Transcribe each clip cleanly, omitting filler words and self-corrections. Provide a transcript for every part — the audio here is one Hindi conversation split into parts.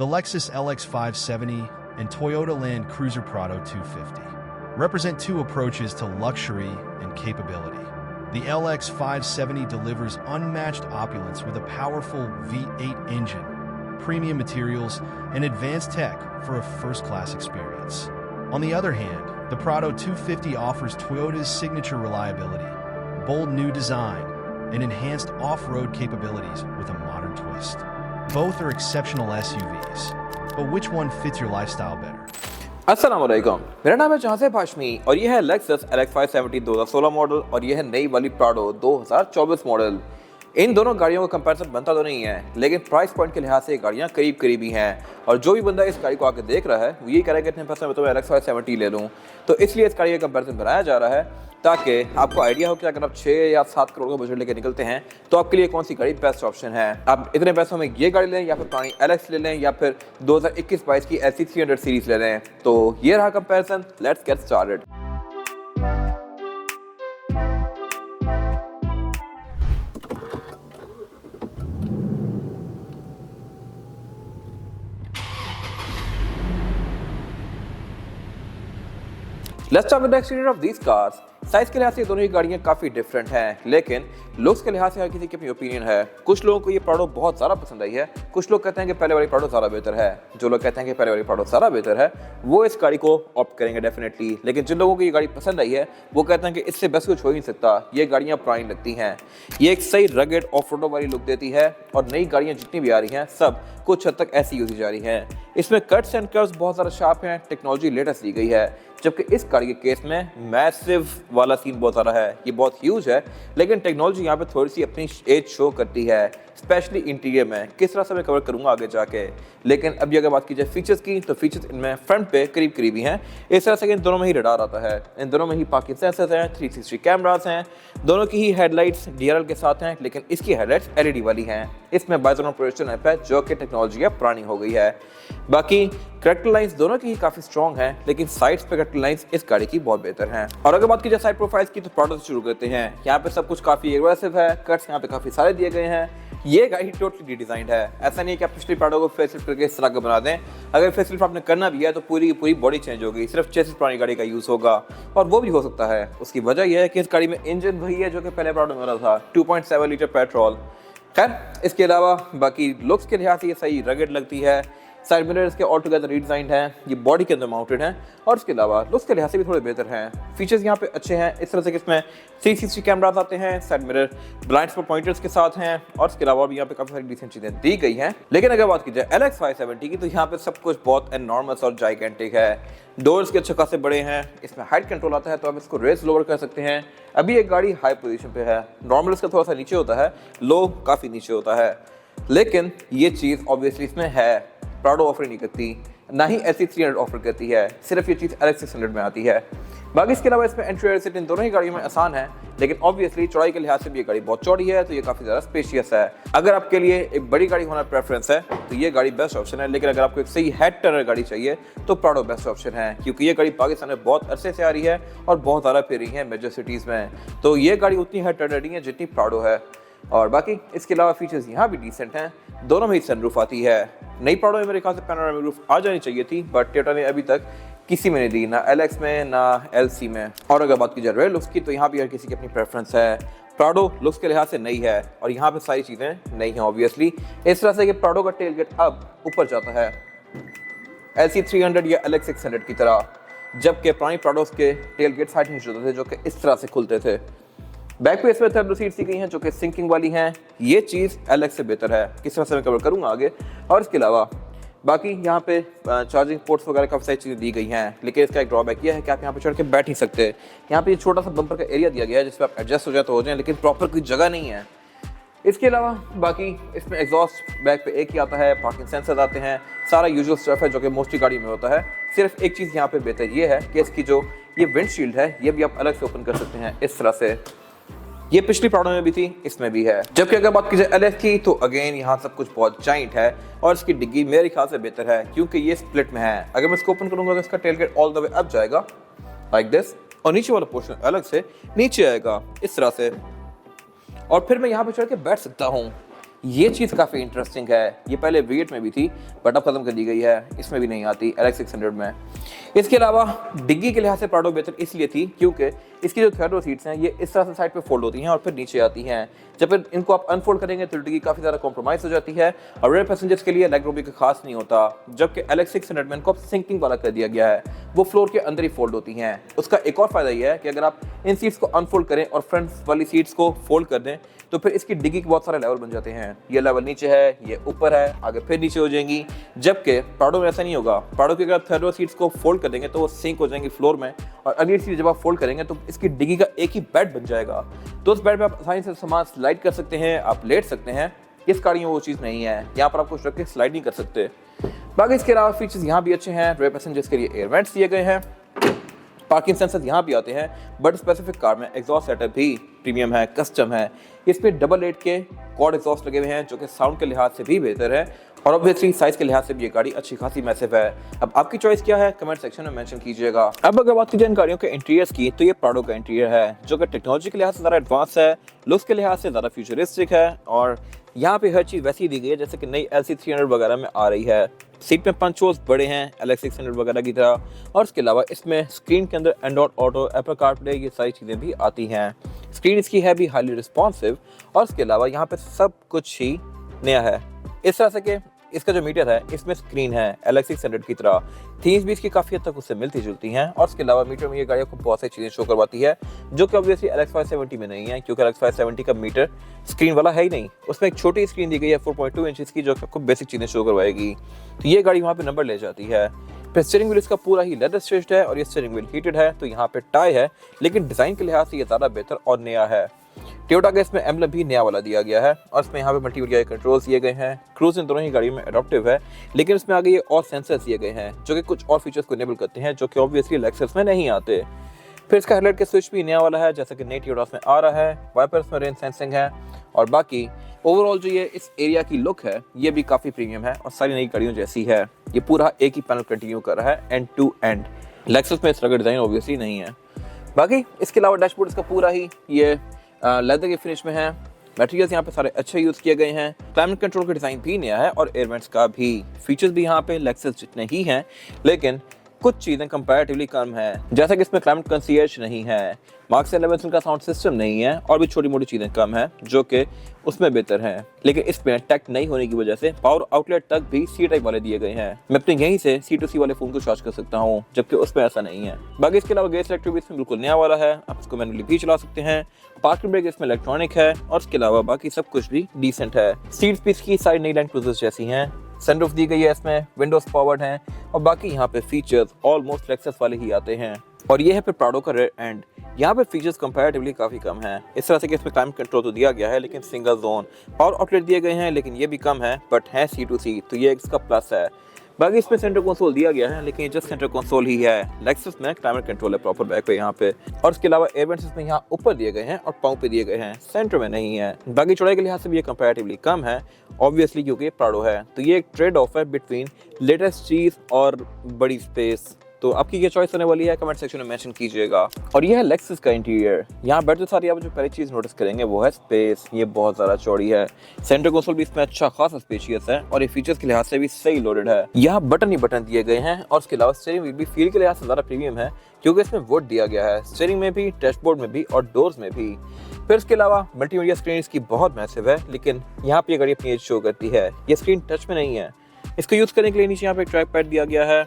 The Lexus LX570 and Toyota Land Cruiser Prado 250 represent two approaches to luxury and capability. The LX570 delivers unmatched opulence with a powerful V8 engine, premium materials, and advanced tech for a first-class experience. On the other hand, the Prado 250 offers Toyota's signature reliability, bold new design, and enhanced off-road capabilities with a modern twist. Both are exceptional SUVs, but which one fits your lifestyle better? अस्सलाम वालेकुम, मेरा नाम है जहाज़ेब हाशमी और ये है Lexus LX570 2016 मॉडल और ये है नई वाली Prado 2024 मॉडल। इन दोनों गाड़ियों का कंपैरिजन बनता तो नहीं है, लेकिन प्राइस पॉइंट के लिहाज से ये गाड़ियाँ करीब ही हैं। और जो भी बंदा इस गाड़ी को आके देख रहा है वो ये कह रहा है कि इतने पैसे में तो मैं LX570 ले लूँ, तो इसलिए इस गाड़ी का कंपैरिजन बनाया जा रहा है ताकि आपको आइडिया हो कि अगर आप 6 या 7 करोड़ का बजट लेके निकलते हैं तो आपके लिए कौन सी गाड़ी बेस्ट ऑप्शन है। आप इतने पैसों में ये गाड़ी लें या फिर पुरानी LX ले लें या फिर 2021-22 की LC300 सीरीज ले लें। तो ये रहा comparison, let's get started. Let's start with the exterior of these cars. Size के लिहाज से दोनों ही गाड़ियाँ काफ़ी डिफरेंट हैं, लेकिन लुक्स के लिहाज से हर किसी की अपनी ओपिनियन है। कुछ लोगों को ये प्राडो बहुत ज़्यादा पसंद आई है, कुछ लोग कहते हैं कि पहले वाली प्राडो ज़्यादा बेहतर है। जो लोग कहते हैं कि पहले वाली प्राडो ज़्यादा बेहतर है वो इस गाड़ी को ऑप्ट करेंगे डेफिनेटली, लेकिन जिन लोगों को ये गाड़ी पसंद आई है वो कहते हैं कि इससे बेस्ट कुछ हो ही नहीं सकता, ये गाड़ियाँ पुरानी लगती हैं। ये एक सही रगेड ऑफ रोड वाली लुक देती है और नई गाड़ियाँ जितनी भी आ रही हैं सब कुछ हद तक ऐसी यूज जा रही हैं। इसमें कट्स एंड कर्व्स बहुत ज़्यादा शार्प हैं, टेक्नोलॉजी लेटेस्ट दी गई है, जबकि इस गाड़ी के केस में मैसिव वाला सीन बहुत ज़्यादा है। ये बहुत ह्यूज है, लेकिन टेक्नोलॉजी यहाँ पे थोड़ी सी अपनी एज शो करती है, स्पेशली इंटीरियर में। किस तरह से मैं कवर करूँगा आगे जाके, लेकिन अभी अगर बात की जाए फीचर्स की तो फीचर्स इनमें फ्रंट पे करीब ही हैं। इस तरह से इन दोनों में ही रडार आता है, इन दोनों में ही पार्किंग सेंसर्स हैं, 360 कैमरास हैं, दोनों की ही हेडलाइट्स DRL के साथ हैं, लेकिन इसकी हेडलाइट्स LED वाली हैं। इसमें बाइजोनल प्रोजेक्शन ऐप है जो कि टेक्नोलॉजी पुरानी हो गई है। बाकी करेक्टर लाइंस दोनों की ही काफ़ी स्ट्रॉन्ग हैं, लेकिन साइड्स पे करेक्टर लाइंस इस गाड़ी की बहुत बेहतर हैं। और अगर बात की जाए साइड प्रोफाइल्स की तो प्राडो से शुरू करते हैं। यहाँ पे सब कुछ काफ़ी एग्रेसिव है, कट्स यहाँ पे काफ़ी सारे दिए गए हैं। ये गाड़ी टोटली रीडिजाइंड है, ऐसा नहीं है कि आप पिछली प्राडो को फेसलिफ्ट करके इस तरह का बना दें। अगर फेसलिफ्ट आपने करना भी है तो पूरी बॉडी चेंज होगी, सिर्फ चेसिस पुरानी गाड़ी का यूज़ होगा और वो भी हो सकता है। उसकी वजह यह है कि इस गाड़ी में इंजन वही है जो कि पहले प्राडो में था, 2.7 लीटर पेट्रोल। खैर, इसके अलावा बाकी लुक्स के लिहाज से ये सही रगेड लगती है। साइड मिरर्स के ऑल टुगेदर रीडिजाइंड हैं, ये बॉडी के अंदर माउंटेड हैं और इसके अलावा लुक्स के लिहाज से भी थोड़े बेहतर हैं। फीचर्स यहाँ पे अच्छे हैं, इस तरह से कि इसमें 360 कैमरास आते हैं, side mirror blind spot pointers के साथ हैं और इसके अलावा भी यहाँ पे काफ़ी सारी डिसेंट चीज़ें दी गई हैं। लेकिन अगर बात की जाए LX570 की तो यहाँ पे सब कुछ बहुत एनॉर्मस और जाइगेंटिक है। डोर्स के अच्छे खासे बड़े हैं, इसमें हाइट कंट्रोल आता है तो आप इसको रेस लोअर कर सकते हैं। अभी एक गाड़ी हाई पोजीशन पे है, नॉर्मल इसका थोड़ा सा नीचे होता है, लो काफ़ी नीचे होता है, लेकिन ये चीज़ ऑब्वियसली इसमें है। प्राडो ऑफर नहीं करती, ना ही LC300 ऑफर करती है, सिर्फ ये चीज़ LX600 में आती है। बाकी इसके अलावा इसमें एंट्री एक्सिट इन दोनों ही गाड़ियों में आसान है, लेकिन ऑब्वियसली चौड़ाई के लिहाज से भी ये गाड़ी बहुत चौड़ी है तो ये काफ़ी ज़्यादा स्पेशियस है। अगर आपके लिए एक बड़ी गाड़ी होना प्रेफरेंस है तो ये गाड़ी बेस्ट ऑप्शन है, लेकिन अगर आपको एक सही हेड टर्नर गाड़ी चाहिए तो प्राडो बेस्ट ऑप्शन है, क्योंकि ये गाड़ी पाकिस्तान में बहुत अरसे से आ रही है और बहुत ज़्यादा फिर रही है मेजर सिटीज़ में, तो ये गाड़ी उतनी हेड टर्नर नहीं है जितनी प्राडो है। और बाकी इसके अलावा फीचर्स यहाँ भी डिसेंट हैं, दोनों में ही सनरूफ आती है। नई प्राडो में मेरे ख्याल से पैनोरामिक रूफ आ जानी चाहिए थी, बट टोयोटा ने अभी तक किसी में नहीं दी, ना LX में ना LC में। और अगर बात की जाए रेयर लुक्स की तो यहाँ भी हर किसी की अपनी प्रेफरेंस है। प्राडो लुक्स के लिहाज से नई है और यहाँ पे सारी चीज़ें नई हैं ऑब्वियसली, इस तरह से कि प्राडो का टेल गेट अब ऊपर जाता है LC300 या LX600 की तरह, जबकि पुरानी प्राडोस के टेल गेट साइड नीचे होते थे जो कि इस तरह से खुलते थे। बैक पे इसमें थर्ड रो सीट्स दी गई हैं जो कि सिंकिंग वाली हैं, ये चीज़ LX से बेहतर है, किस तरह से मैं कवर करूँगा आगे। और इसके अलावा बाकी यहाँ पे चार्जिंग पोर्ट्स वगैरह काफ़ी सारी चीज़ें दी गई हैं, लेकिन इसका एक ड्रॉबैक ये है कि आप यहाँ पे चढ़ के बैठ नहीं सकते। यहाँ पे छोटा सा बम्पर का एरिया दिया गया है जिसमें आप एडजस्ट हो जाए तो हो जाए, लेकिन प्रॉपर कोई जगह नहीं है। इसके अलावा बाकी इसमें एग्जॉस्ट बैक पे एक ही आता है, पार्किंग सेंसर्स आते हैं, सारा यूजुअल स्टफ है जो कि मोस्टली गाड़ी में होता है। सिर्फ एक चीज़ यहाँ पे बेहतर ये है कि इसकी जो ये विंडशील्ड है ये भी आप अलग से ओपन कर सकते हैं इस तरह से। ये पिछली प्राडो में भी थी, इसमें भी है। जबकि अगर बात की जाए LX की तो अगेन यहाँ सब कुछ बहुत जाइंट है और इसकी डिग्गी मेरे ख्याल से बेहतर है क्योंकि ये स्प्लिट में है। अगर मैं इसको ओपन करूंगा तो इसका tailgate all the way up जाएगा लाइक दिस और नीचे वाला पोर्शन अलग से नीचे आएगा इस तरह से, और फिर मैं यहाँ पे चढ़ के बैठ सकता हूँ। ये चीज़ काफ़ी इंटरेस्टिंग है। ये पहले V8 में भी थी बट अब खत्म कर दी गई है, इसमें भी नहीं आती LX 600 में। इसके अलावा डिग्गी के लिहाज से प्राडो बेहतर इसलिए थी क्योंकि इसकी जो थर्ड रो सीट्स हैं ये इस तरह से साइड पे फोल्ड होती हैं और फिर नीचे आती हैं। जब फिर इनको आप अनफोल्ड करेंगे तो डिग्गी काफ़ी ज़्यादा कॉम्प्रोमाइज़ हो जाती है और रेयर पैसेंजर्स के लिए लेग रूम भी खास नहीं होता। जबकि LX 600 में इनको अब सिंकिंग वाला कर दिया गया है, वो फ्लोर के अंदर ही फोल्ड होती हैं। उसका एक और फ़ायदा ये है कि अगर आप इन सीट्स को अनफोल्ड करें और फ्रंट वाली सीट्स को फोल्ड कर दें तो फिर इसकी डिग्गी के बहुत सारे लेवल बन जाते हैं। ये लेवल नीचे है, ये ऊपर है, आगे फिर नीचे हो जाएंगी। जबकि प्राडो में ऐसा नहीं होगा। प्राडो की अगर आप थर्ड रो सीट्स को फोल्ड कर देंगे तो वो सिंक हो जाएंगी फ्लोर में और अगली सीट जब आप फोल्ड करेंगे तो इसकी डिग्गी का एक ही बेड बन जाएगा। तो उस बेड पे आप आसानी से सामान स्लाइड कर सकते हैं, आप लेट सकते हैं। इस गाड़ी में वो चीज़ नहीं है, यहाँ पर आप कुछ रख के स्लाइड नहीं कर सकते। बाकी इसके अलावा फीचर्स यहाँ भी अच्छे हैं। रेयर पैसेंजर्स के लिए एयर वेंट्स दिए गए हैं, पार्किंग सेंसर्स यहाँ भी आते हैं, बट स्पेसिफिक कार में एग्जॉस्ट सेटअप भी प्रीमियम है, कस्टम है। इसमें डबल 8 के क्वाड एग्जॉस्ट लगे हुए हैं जो कि साउंड के लिहाज से भी बेहतर है और ऑब्वियसली साइज के लिहाज से भी ये गाड़ी अच्छी खासी मैसिव है। अब आपकी चॉइस क्या है कमेंट सेक्शन में मेंशन कीजिएगा। अब अगर बात की जाए इन गाड़ियों के इंटीरियर्स की तो ये प्राडो का इंटीरियर है जो कि टेक्नोलॉजी के लिहाज से ज़्यादा एडवांस है, लुक्स के लिहाज से ज़्यादा फ्यूचरिस्टिक है और यहाँ पे हर चीज़ वैसी दी गई है जैसे कि नई LC 300 वगैरह में आ रही है। सीट में पंच होल्स बड़े हैं LX 600 वगैरह की तरह और इसके अलावा इसमें स्क्रीन के अंदर एंड्रॉइड ऑटो, एप्पल कारप्ले, ये सारी चीज़ें भी आती हैं। स्क्रीन इसकी है भी हाईली रिस्पॉन्सिव और इसके अलावा यहाँ पे सब कुछ ही नया है। इस तरह से कि इसका जो मीटर है इसमें स्क्रीन है LX 600 की तरह, थीम्स भी इसकी काफ़ी हद तक उससे मिलती जुलती हैं और इसके अलावा मीटर में ये गाड़ियों को बहुत सारी चीज़ें शो करवाती है जो कि ऑब्वियसली LX 570 में नहीं है क्योंकि LX 570 का मीटर स्क्रीन वाला है ही नहीं। उसमें एक छोटी स्क्रीन दी गई है 4.2 इंचेस की जो कि आपको बेसिक चीज़ें शो करवाएगी। तो ये गाड़ी वहाँ पर नंबर ले जाती है। फिर स्टीयरिंग व्हील इसका पूरा ही लेदर स्टिच्ड है और ये स्टीयरिंग व्हील हीटेड है, तो यहाँ पे टाई है लेकिन डिज़ाइन के लिहाज से ये ज़्यादा बेहतर और नया है। टोयोटा का इसमें एम्बलम भी नया वाला दिया गया है और इसमें यहाँ पे मल्टीमीडिया कंट्रोल्स दिए गए हैं। क्रूज इन दोनों ही गाड़ी में एडॉप्टिव है लेकिन इसमें आगे ये और सेंसर्स दिए गए हैं जो कि कुछ और फीचर्स को इनेबल करते हैं जो कि ऑब्वियसली लेक्सस में नहीं आते। फिर इसका हेडलाइट का स्विच भी नया वाला है जैसा कि नई टोयोटा में आ रहा है। वाइपर्स में रेन सेंसिंग है और बाकी ओवरऑल जो ये इस एरिया की लुक है ये भी काफ़ी प्रीमियम है और सारी नई गाड़ियों जैसी है। ये पूरा एक ही पैनल कंटिन्यू कर रहा है एंड टू एंड। लेक्सस में इस तरह का डिज़ाइन ऑब्वियसली नहीं है। बाकी इसके अलावा डैशबोर्ड इसका पूरा ही ये लेदर के फिनिश में है। मटेरियल्स यहाँ पे सारे अच्छे यूज़ किए गए हैं। क्लाइमेट कंट्रोल का डिज़ाइन भी नया है और एयर वेंट्स का भी। फीचर्स भी यहाँ पे लेक्सस जितने ही हैं लेकिन कुछ चीज़ें कंपैरेटिवली कम है जैसा कि इसमें क्लाइमेट कंसियर्ज नहीं है, मार्क 11 का साउंड सिस्टम नहीं है और भी छोटी मोटी चीज़ें कम है जो कि उसमें बेहतर हैं। लेकिन इसमें टैक नहीं होने की वजह से पावर आउटलेट तक भी C टाइप वाले दिए गए हैं। मैं अपने यहीं से C2C वाले फ़ोन को चार्ज कर सकता हूँ जबकि उसमें ऐसा नहीं है। बाकी इसके अलावा गेयर सेलेक्टर भी इसमें बिल्कुल नया वाला है, आप इसको मैनुअली भी चला सकते हैं। पार्किंग ब्रेक इसमें इलेक्ट्रॉनिक है और इसके अलावा बाकी सब कुछ भी डिसेंट है। सीट्स भी इसकी सारी नई लैंड क्रूजर्स जैसी हैं। सनरूफ दी गई है इसमें, विंडोज पावर्ड हैं और बाकी यहाँ पे फीचर्स ऑलमोस्ट लेक्सस वाले ही आते हैं। और ये है फिर प्राडो का रेयर एंड। यहाँ पे फीचर्स कंपैरेटिवली काफ़ी कम हैं। इस तरह से कि इसमें क्लाइमेट कंट्रोल तो दिया गया है लेकिन सिंगल जोन, पावर आउटलेट दिए गए हैं लेकिन ये भी कम है बट है C2C, तो ये इसका प्लस है। बाकी इसमें सेंटर कंसोल दिया गया है लेकिन ये जस्ट सेंटर कंसोल ही है। लेक्सस में क्लाइमेट कंट्रोल है प्रॉपर बैक पे यहाँ पे और इसके अलावा एयर वेंट्स इसमें यहाँ ऊपर दिए गए हैं और पाँव पे दिए गए हैं, सेंटर में नहीं है। बाकी चौड़ाई के लिहाज से भी ये कंपैरेटिवली कम है ऑब्वियसली क्योंकि ये प्राडो है, तो ये एक ट्रेड ऑफ है बिटवीन लेटेस्ट चीज़ और बड़ी स्पेस। तो आपकी क्या चॉइस होने वाली है कमेंट सेक्शन में मेंशन कीजिएगा। और ये है लेक्सस का इंटीरियर। यहाँ बैठते सारी आप जो पहली चीज़ नोटिस करेंगे वो है स्पेस। ये बहुत ज़्यादा चौड़ी है। सेंटर कंसोल भी इसमें अच्छा खासा स्पेशियस है और ये फीचर्स के लिहाज से भी सही लोडेड है। यहाँ बटन ही बटन दिए गए हैं और इसके अलावा स्टीयरिंग व्हील भी फील के लिहाज से ज़्यादा प्रीमियम है क्योंकि इसमें वुड दिया गया है, स्टीयरिंग में भी, डैशबोर्ड में भी और डोर्स में भी। फिर इसके अलावा मल्टीमीडिया स्क्रीन इसकी बहुत मैसिव है लेकिन यहाँ पे ये गाड़ी अपनी एज शो करती है। ये स्क्रीन टच में नहीं है। इसको यूज़ करने के लिए नीचे यहाँ पे ट्रैक पैड दिया गया है,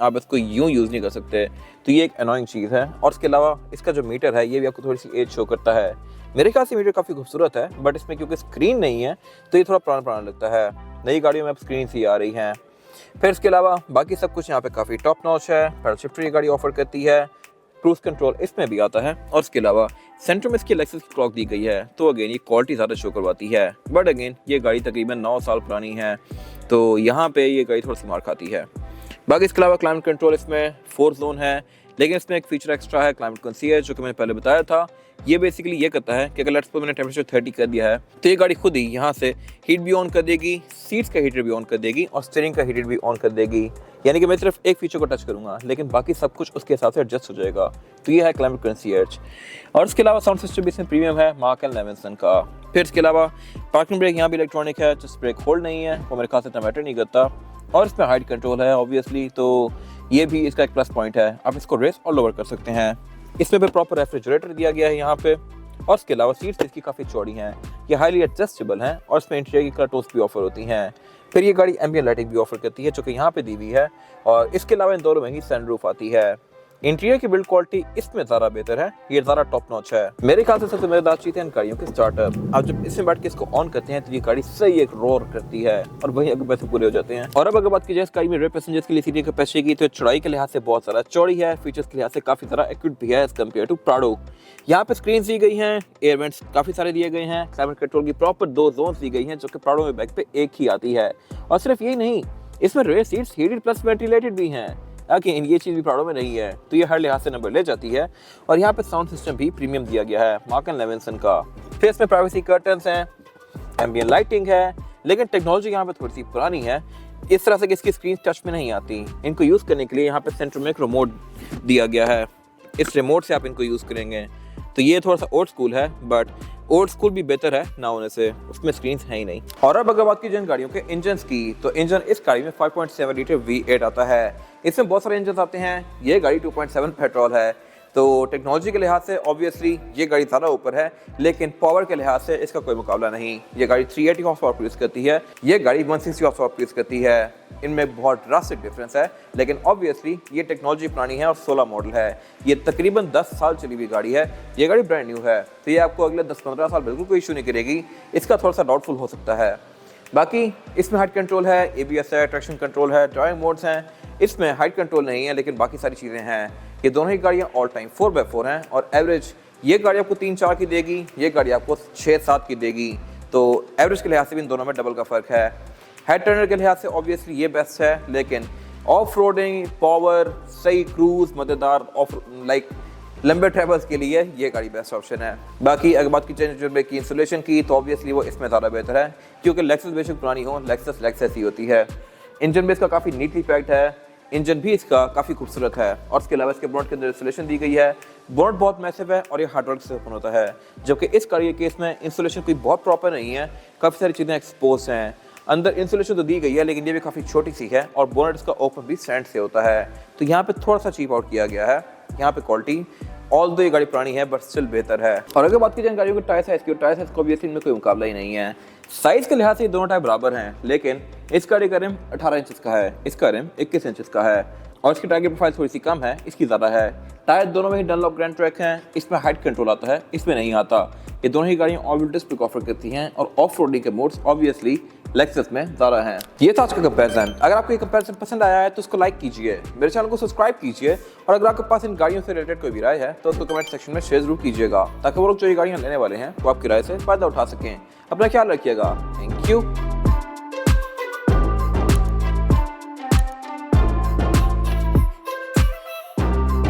आप इसको यूं यूज़ नहीं कर सकते, तो ये एक अनोइंग चीज़ है। और इसके अलावा इसका जो मीटर है ये भी आपको थोड़ी सी एज शो करता है। मेरे ख्याल से मीटर काफ़ी खूबसूरत है बट इसमें क्योंकि स्क्रीन नहीं है तो ये थोड़ा पुराना पुराना लगता है। नई गाड़ियों में अब स्क्रीन ही आ रही हैं। फिर इसके अलावा बाकी सब कुछ यहाँ पे काफ़ी टॉप नॉच है। पैडल शिफ्टर ये गाड़ी ऑफर करती है, क्रूज कंट्रोल इसमें भी आता है और इसके अलावा सेंटर में इसकी लेक्सस की क्लॉक दी गई है, तो अगेन ये क्वालिटी ज़्यादा शो करवाती है। बट अगेन ये गाड़ी तकरीबन 9 साल पुरानी है तो यहाँ पे ये गाड़ी थोड़ी सी मार खाती है। बाकी इसके अलावा क्लाइमेट कंट्रोल इसमें 4 जोन है लेकिन इसमें एक फीचर एक्स्ट्रा है क्लाइमेट कंसीयर्ज, जो कि मैंने पहले बताया था। ये बेसिकली ये करता है कि अगर लेट्स सपोज मैंने टेम्परेचर 30 कर दिया है तो ये गाड़ी खुद ही यहाँ से हीट भी ऑन कर देगी, सीट्स का हीटर भी ऑन कर देगी और स्टीयरिंग का हीटर भी ऑन कर देगी। यानी कि मैं सिर्फ एक फीचर को टच करूंगा लेकिन बाकी सब कुछ उसके हिसाब से एडजस्ट हो जाएगा। तो ये है क्लाइमेट कंसीयर्ज। और इसके अलावा साउंड सिस्टम भी इसमें प्रीमियम है मार्क एंड लेविंसन का। फिर इसके अलावा पार्किंग ब्रेक यहाँ भी इलेक्ट्रॉनिक है, जस्ट ब्रेक होल्ड नहीं है, वो मेरे ख्याल से इतना मैटर नहीं करता। और इसमें हाइट कंट्रोल है ऑब्वियसली, तो ये भी इसका एक प्लस पॉइंट है। आप इसको रेस और लोअर कर सकते हैं। इसमें भी प्रॉपर रेफ्रिजरेटर दिया गया है यहाँ पे। और इसके अलावा सीट्स इसकी काफ़ी चौड़ी हैं, ये हाईली एडजस्टेबल हैं और इसमें इंटीरियर की कर्टन्स भी ऑफर होती हैं। फिर ये गाड़ी एम्बिएंट लाइटिंग भी ऑफर करती है जो कि यहाँ पे दी हुई है। और इसके अलावा इन दोनों में ही सनरूफ आती है। इंटीरियर की बिल्ड क्वालिटी इसमें ज़्यादा बेहतर है, ये ज़्यादा टॉप नॉच है। मेरे ख्याल से सबसे मजेदार चीज़ है इन गाड़ियों के स्टार्टअप। आप जब इसमें बैठ के इसको ऑन करते हैं तो ये गाड़ी सही एक रोर करती है और वही अगर पैसे पूरे हो जाते हैं। और अब अगर बात की जाए इस गाड़ी में रेयर पैसेंजर्स के लिए सीटिंग कैपेसिटी की, तो चौड़ाई के लिहाज से बहुत ज़्यादा चौड़ी है, फीचर्स के लिहाज से काफ़ी ज़्यादा एक्यूट भी है एज कम्पेयर टू प्राडो। यहाँ पे स्क्रीन दी गई हैं, एयर वेंट्स काफ़ी सारे दिए गए हैं, क्लाइमेट कंट्रोल की प्रॉपर 2 जोन्स दी गई हैं जो कि प्राडो में बैक पे एक ही आती है। और सिर्फ यही नहीं, इसमें rear seats heated plus ventilated भी हैं, लेकिन ये चीज़ भी प्राडो में नहीं है, तो ये हर लिहाज से नंबर ले जाती है। और यहाँ पे साउंड सिस्टम भी प्रीमियम दिया गया है मार्क एंड लेविंसन का। फिर इसमें प्राइवेसी कर्टन्स हैं, एम्बिएंट लाइटिंग है, लेकिन टेक्नोलॉजी यहाँ पे थोड़ी सी पुरानी है इस तरह से कि इसकी स्क्रीन टच में नहीं आती। इनको यूज़ करने के लिए यहाँ पे सेंटर में एक रिमोट दिया गया है, इस रिमोट से आप इनको यूज़ करेंगे। तो ये थोड़ा सा ओल्ड स्कूल है, बट ओल्ड स्कूल भी बेहतर है ना होने से, उसमें स्क्रीन है ही नहीं। और अब अगर बात की जाए गाड़ियों के इंजन की, तो इंजन इस गाड़ी में 5.7 लीटर V8 आता है। इसमें बहुत सारे इंजन आते हैं। ये गाड़ी 2.7 पेट्रोल है, तो टेक्नोलॉजी के लिहाज से ऑब्वियसली ये गाड़ी ज़्यादा ऊपर है, लेकिन पावर के लिहाज से इसका कोई मुकाबला नहीं। ये गाड़ी 380 हॉर्स पावर प्रोड्यूस करती है, ये गाड़ी 160 हॉर्स पावर प्रोड्यूस करती है। इनमें बहुत ड्रास्टिक डिफरेंस है, लेकिन ऑब्वियसली ये टेक्नोलॉजी पुरानी है और 16 मॉडल है। ये तकरीबन 10 साल चली हुई गाड़ी है, ये गाड़ी ब्रांड न्यू है, तो ये आपको अगले 10-15 साल बिल्कुल कोई इशू नहीं करेगी। इसका थोड़ा सा डाउटफुल हो सकता है। बाकी इसमें हाइट कंट्रोल है, ABS है, ट्रैक्शन कंट्रोल है, ड्राइविंग मोड्स हैं। इसमें हाइट कंट्रोल नहीं है, लेकिन बाकी सारी चीज़ें हैं। ये दोनों ही गाड़ियाँ ऑल टाइम 4x4 हैं और एवरेज ये गाड़ी आपको 3-4 की देगी, ये गाड़ी आपको 6-7 की देगी। तो एवरेज के लिहाज से भी इन दोनों में डबल का फ़र्क है। हेड टर्नर के लिहाज से ऑब्वियसली ये बेस्ट है, लेकिन ऑफ रोडिंग, पावर, सही क्रूज, मज़ेदार ऑफ लंबे ट्रैवल्स के लिए ये गाड़ी बेस्ट ऑप्शन है। बाकी अगर बात की जाए की इंसुलेशन की, तो ऑब्वियसली वो इसमें ज़्यादा बेहतर है, क्योंकि लेक्सस बेशक पुरानी हो, लेक्सस ही होती है। इंजन भी इसका काफ़ी नीटली पैक्ड है, इंजन भी इसका काफ़ी खूबसूरत है। और इसके अलावा इसके बोनट के अंदर इंसुलेशन दी गई है। बोनट बहुत मैसिव है और ये हार्डवर्क से ओपन होता है, जबकि इस गाड़ी के केस में इंसुलेशन कोई बहुत प्रॉपर नहीं है, काफ़ी सारी चीज़ें एक्सपोज हैं। अंदर इंसुलेशन तो दी गई है, लेकिन ये भी काफ़ी छोटी सी है और बोनट इसका ओपन भी सैंड से होता है, तो यहाँ पे थोड़ा सा चीप आउट किया गया है। यहाँ पे क्वालिटी ऑल दो ये गाड़ी पुरानी है बट स्टिल बेहतर है। और अगर बात की जाए गाड़ियों के टायर साइज की, टायर साइज को भी इनमें कोई मुकाबला ही नहीं है। साइज के लिहाज से ये दोनों टायर बराबर हैं, लेकिन इस गाड़ी का रिम 18 इंच का है, इसका रिम 21 इंच का है और इसकी टायर की प्रोफाइल थोड़ी सी कम है, इसकी ज़्यादा है। टायर दोनों में ही डनलॉप ग्रैंड ट्रैक हैं, इसमें हाइट कंट्रोल आता है, इसमें नहीं आता। ये दोनों ही गाड़ियाँ all wheel disc brake offer करती हैं और ऑफ रोडिंग के मोड्स ऑब्वियसली लेक्सस में ज़्यादा हैं। ये था आज का कंपैरिजन। अगर आपको ये कंपैरिजन पसंद आया है तो उसको लाइक कीजिए, मेरे चैनल को सब्सक्राइब कीजिए और अगर आपके पास इन गाड़ियों से रिलेटेड कोई भी राय है तो उसको कमेंट सेक्शन में शेयर जरूर कीजिएगा, ताकि वो लोग जो ये गाड़ियाँ लेने वाले हैं वो आपकी राय से फ़ायदा उठा सकें। अपना ख्याल रखिएगा। Thank you.